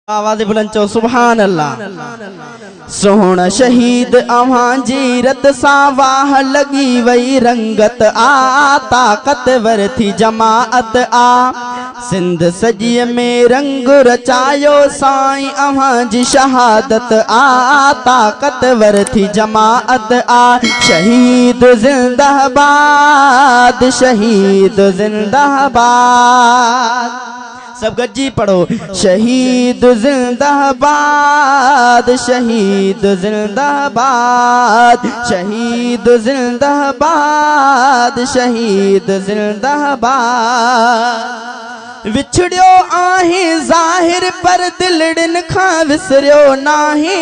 आवाज़ बुलंद चो सुभान अल्लाह। सोहण शहीद अवां जीरत सां वाह लगी वई रंगत आ, ताकतवर थी जमाअत आ। सिंध सॼीअ में रंग रचायो साईं अवां जी शहादत आ, ताकतवर थी जमाअत आ। शहीद जिंदाबाद, शहीद जिंदाबाद। सब गज्जी पढ़ो। शहीद जिंदाबाद, शहीद जिंदाबाद, शहीद जिंदाबाद, शहीद जिंदाबाद। विछड़ियो आहे ज़ाहिर पर दिलड़न खां विसरियो नाही।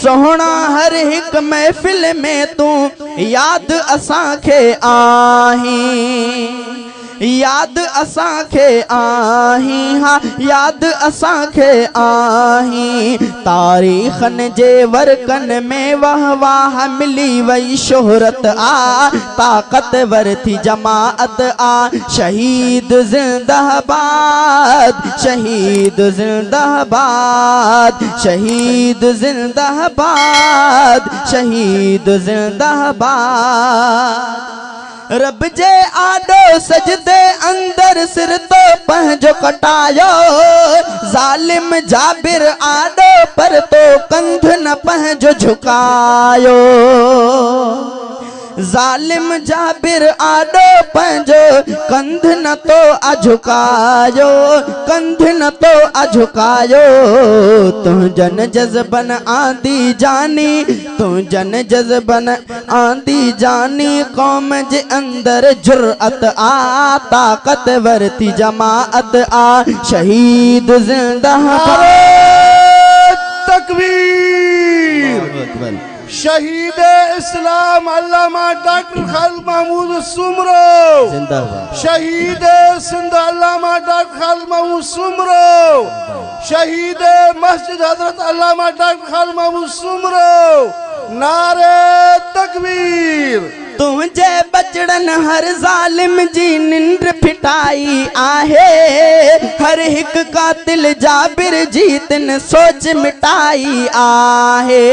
सोहणा हर हिक महफ़िल में तू याद असांखे आही, याद असांखे आही, हाँ याद असांखे आही। तारीख़न जे वर्कन में वाह वाह मिली वई शोहरत आ, ताकतवर थी जमाअत आ। शहीद जिंदाबाद, शहीद जिंदाबाद, शहीद जिंदाबाद, शहीद जिंदाबाद। रब जे आडो सजदे अंदर सिर तो पंहिंजो कटायो। ज़ालिम जाबिर आडो पर तो कंध न पंहिंजो झुकायो। ज़ालिम जाबिर आडो पंहिंजो कंध न तो अझुकायो, कंध न तो अझुकायो। तुंहिंजन जज़बन आंदी जानी, तुंहिंजन जज़बन आंदी जानी। कौम जे अंदर जुर्अत आ, ताकतवर थी जमाअत आ। शहीद जिंदाबाद, तकबीर। शहीद इस्लाम अल्लामा डॉक्टर खालिद महमूद सुमरो जिंदाबाद। शहीद सिंध अल्लामा डॉक्टर खालिद महमूद सुमरो। शहीद मस्जिद हजरत अल्लामा डॉक्टर खालिद महमूद सुमरो। नारे तकबीर। तुझे बचड़न हर ज़ालिम जी निंड फिटाई आहे। हर हिक कातिल जाबिर जी तिन सोच मिटाई आहे।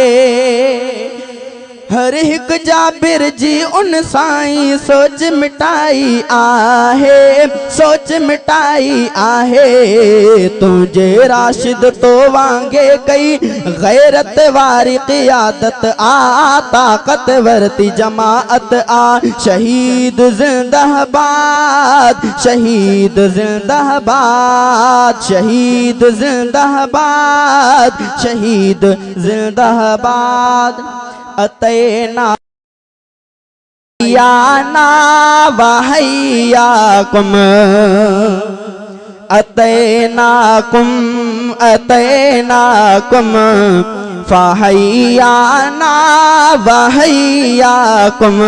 हर हिक जाबिर जी उन साईं सोच मिटाई आहे, सोच मिटाई आहे। तुझे राशिद तो वांगे कई गैरत वारी क़ियादत आ, ताकतवर थी जमाअत आ। शहीद जिंदाबाद, शहीद जिंदाबाद, शहीद जिंदाबाद, शहीद जिंदाबाद। अतैना याना वहैयाकुम, अतैनाकुम, अतैनाकुम फहैयाना वहैयाकुम।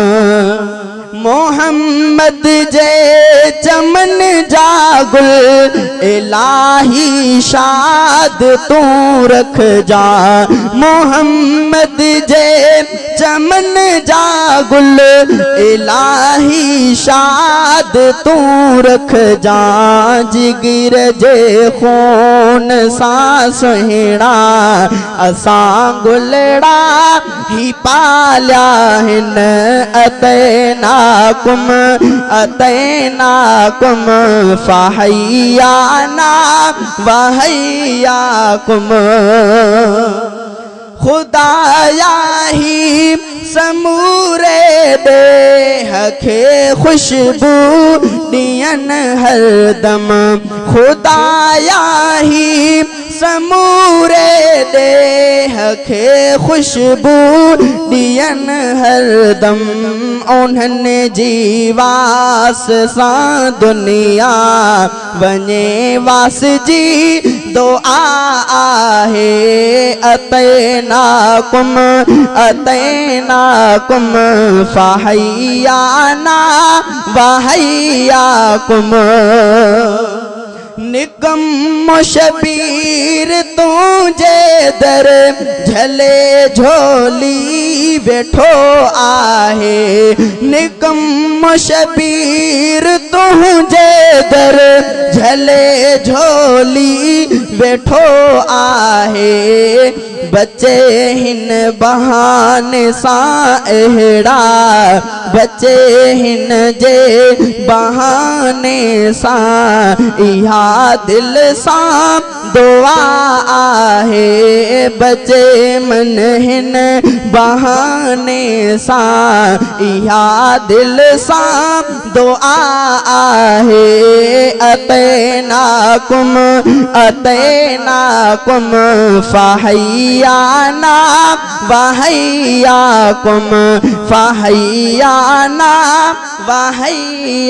मोहम्मद जे चमन जा गुल इलाही शाद तू रख जा। मोहम्मद जे चमन जा गुल इलाही शाद तू रख जा। जिगर जे खून सां सुहिणा असां गुलड़ा ही पालिया हिन। अतैनाकुम, अतैनाकुम फहैयाना वहैयाकुम। खुदाया ही समूरे देह खे खुशबू दियन हरदम। खुदाया ही समूरे देह खे खुशबू दियन हरदम। उन्हनि जी वास सां दुनिया वञे वास जी दुआ आहे। अतैनाकुम, अतैनाकुम फहैयाना वहैयाकुम। निकम शबीर तुझे दर झले झोली वेठो आहे। निकम शबीर तुझे दर झले झोली बैठो आहे बच्चे हिन बहाने सां अहिड़ा बच्चे हिन जे बहाने सां इहा दिल सां दुआ आहे बच्चे मन हिन बहाने सां इहा दिल सां दुआ आहे अतैनाकुम फहैयाना वहैयाकुम फहैयाना वहैयाकुम।